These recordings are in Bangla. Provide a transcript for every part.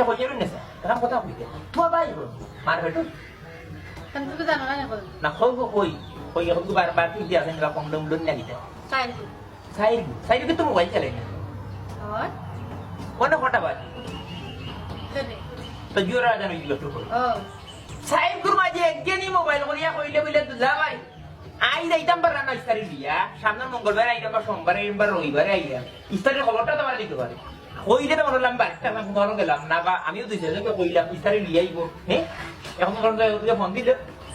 বাচ্চা হয়ে যাবেন না স্যার এখন কথা কইতে তো ভাই মারবে তো কেন তুমি জানো না এখন না কই এখন তো বার কি দিয়া আছেন কম ডম ডন না দিতে সাইড তো মোবাইল চালাই না আর কোন ফটা বাজ কেনে তো জোরা জানো ইলো তো ও সাইড গুরমা যে একজনই মোবাইল করিয়া কইলে কইলে তো যা ভাই আই যাইতাম পার না ইস্তারি দিয়া সামনের মঙ্গলবার আইতাম বা সোমবার আইতাম রবিবারে আইয়া ইস্তারির খবরটা তোমার দিতে পারে কইলে তো বললাম বাড়িতে আমি ঘরে গেলাম না বা আমিও দুই জনকে কইলাম ইস্তারি লিয়ে আইব হ্যাঁ এখন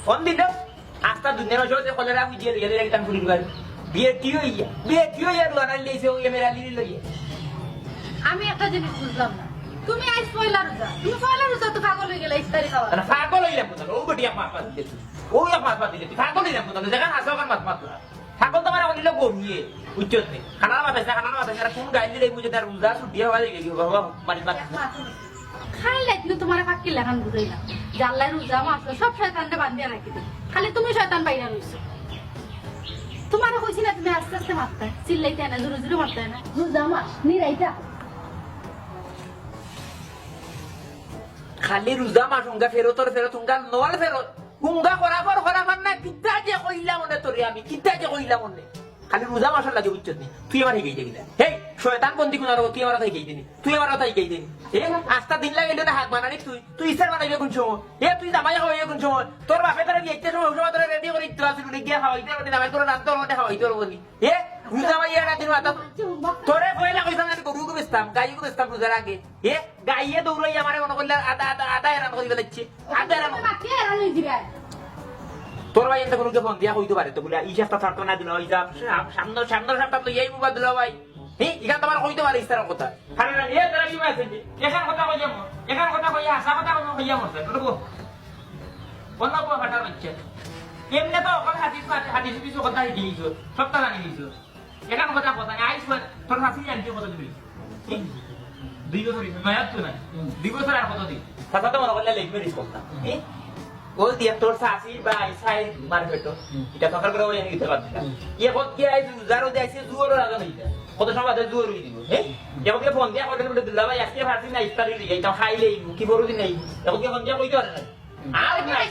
ফোন দিল আস্তা দুনিয়া মাঝে কলেরা বুঝিয়ে লিয়ে দিলে একদম ফুলির বাড়ি বিয়ে কি হইয়া দোয়ানা লিয়েছে ওই মেরা লিলি লইয়া আমি একটা জিনিস বুঝলাম না তুমি আজ পয়লা রোজা তো পাগল হয়ে গেলে ইফতারি খাওয়া না পাগল হইলাম কোথাও ও গটিয়া মাছ দিতে ও এক মাছ দিতে পাগল হইলাম কোথাও যেখানে আসো কার মাছ পাগল তোমার এখন নিলে গড়িয়ে উচ্চত নেই খানার মাছ আছে কোন গাইল দিলে বুঝে তার রোজা ছুটি হওয়া যায় কি বাবা মাছ খাই লাগলে তোমার পাক্কি লাগান বুঝাইলাম জাল্লাই রোজা মাছ সব শয়তানকে বান্ধিয়া রাখি দিই খালি তুমি শয়তান বাইরা রইছো তোমারও কইছি না তুমি আস্তে আস্তে মারতে চিল্লাইতে না জোরে জোরে মারতে না রোজা মাছ নিরাইটা খালি রোজা মাছ হুঙ্গা ফেরত হুঙ্গা নল ফেরত হুঙ্গা করাবার না কিতা যে কইলাম মনে তোরে আমি কিতা যে কইলাম মনে খালি রোজা মাছ লাগে বুঝছত নি তুই আমার হেগেই দেবি না হেই শয়তান বন্দি কোন তুই আমার হেগেই দিনি তুই আমার তাই হেগেই দিনি এ আস্তা দিন লাগে না হাত বানানি তুই ইসার বানাইবে কোন সময় এ তুই জামাই হইবে কোন সময় তোর বাপে তোর বিয়েতে সময় সময় তোর রেডি করে ইত্তু আসিল গিয়া খাওয়াইতে পারবি না তোর রাত তোর মধ্যে খাওয়াইতে পারবো নি এ রোজা মাইয়া না দিন মাতা তোরে কইলা কইতাম আমি গরুকে বেচতাম গাইকে বেচতাম রোজার আগে এ গাইয়ে দৌড়াই আমারে মনে করলে আধা এরান করে ফেলাচ্ছে আধা এরান তোর ভাই এনতে কোনকে ফোন দিয়া কইতে পারে তো বলে ইজাফটা ছাড়তো না দিল ইজাফ সামনে সামনে তো এই মোবাইল দিল ভাই হে ইখান তোমার কইতে পারে ইস্তার কথা খালি না এ তারা কি মেসেজ এখান কথা কইয়া মো এখান কথা কইয়া আসা কথা কইয়া মরছে তো বল বন্ধ কো ফাটা হচ্ছে এমনে তো ওখানে হাদিস কিছু কথা দিলিছো সবটা জানি দিছো এখান কথা আইস তোর হাসি জানতে কথা দিবি দুই বছর মায়াত তো না দুই বছর আর কত দিন কথা তো মনে করলে লিখবে রিস করতাম ওই দিয়া তোর সাসি বা আইসাই মারবেটো এটা সরকার করে ওই নিতে পারবে ইয়ে কত কি আই জারো দেইছে জুয়ার লাগা নাই কত সময় বাদে জুয়ার হই দিব হ্যাঁ এবারে ফোন দিয়া কইতে বলে দিলা ভাই আজকে ফারসি না ইফতারি দিই এটা খাইলেই কি বড় দিন নাই এবারে ফোন দিয়া কইতে পারে না আর নাই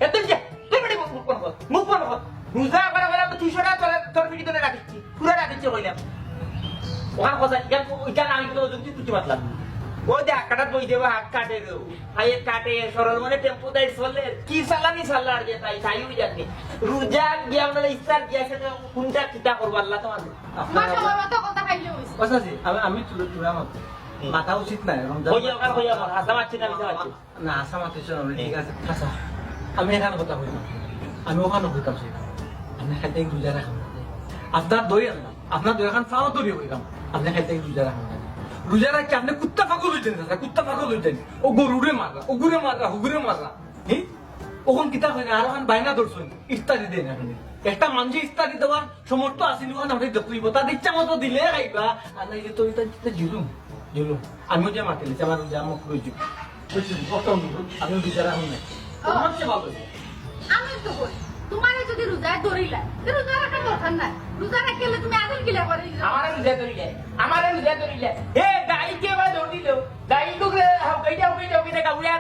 এত যে তুই বড় মুখ কোন রোজা করে তো 300 টাকা তোর ভিডিও তোরে রাখিছি পুরো রাখিছি কইলাম ওখান কথা ইটা আমি তো যদি তুই বাতলাম ও দে আকাটা বই দেব হাত কাটে দেব আয়ে কাটে সরল মনে টেম্পো দাই চলে কি সালানি সাল্লার যে তাই হই যাচ্ছে রোজা গিয়া আমরা ইফতার গিয়া সেটা কোনটা কিটা করব আল্লাহ তোমার মাথা তো কথা খাইলে হইছে ওসাজি আমি চুরা মত মাথা উচিত না রমজান হইয়া আমার হাসা মারছি না মিছা মারছি না আসা মাথা চলো ঠিক আছে আচ্ছা আমি এখানে কথা কই আমি ওখানে কইতাম সেটা আপনি খাইতে রোজা রাখেন আপনার দই এখন চাও তৈরি হইতাম আপনি খাইতে রোজা রাখেন রোজা রাখি আপনি কুত্তা ফাঁকল হইতেন কুত্তা ফাঁকল হইতেন ও গরুরে মাররা হুগুরে মাররা হ্যাঁ ওখান কিতা হয় না আর ওখান বাইনা ধরছেন ইফতারি দেন আপনি একটা মানুষ ইফতারি দেওয়ার সমর্থ আসিল ওখানে আপনি দেখইব তার ইচ্ছা মতো দিলে খাইবা আর নাই যে তো এটা জুলুম আমিও যে মাটি লিছি আমার রোজা মুখ রইছি আমি রোজা রাখুন না তোমার চেয়ে ভালো আমি তো কই তোমারে যদি রোজায় ধরিলা রোজা রাখা দরকার নাই রোজা রাখলে তুমি আদর কিলা করে আমারে রোজা ধরিলে এ গাই কে বা ধরি দিলো গাই লোকরে কইটা গাউয়া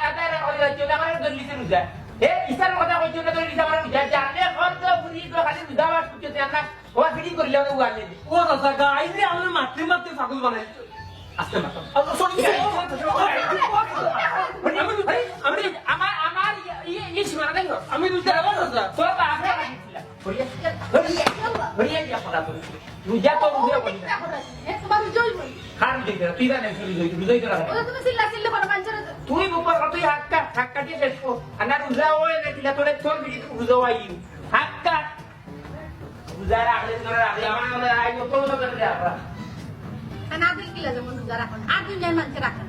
আদারা হই যাচ্ছে আমারে ধরলিছে রোজা এ ইসার কথা কইছো না ধরলিছে আমারে রোজা জানে খরচ পুরি তো খালি রোজা বাস করতে না ও ফিডি করিলে ও গালে ও দাদা গাই রে আমরা মাটি পাগল বানাই আস্তে মাথা আমার ইয়ে সীমানা দেখো আমি রোজা রাখবো দাদা তোর বাপরে হরিয়া পড়া তো রোজা তো রোজা করি তোমার রোজাই বই খান দিতে তুই জানিস রোজাই তো রাখ ও তুমি চিল্লা করে বাঞ্চারে তুই বুপার তুই হাক্কা দিয়ে দেখো আনা রোজা ওই দেখিলা তোরে তোর বিড়ি তো রোজা হই হাক্কা রোজা রাখলে তোর রাখলে আমার আই তো তো করে দেয়া না দিল কিলা যেমন রোজা রাখুন আর দুনিয়ার মানুষ রাখেন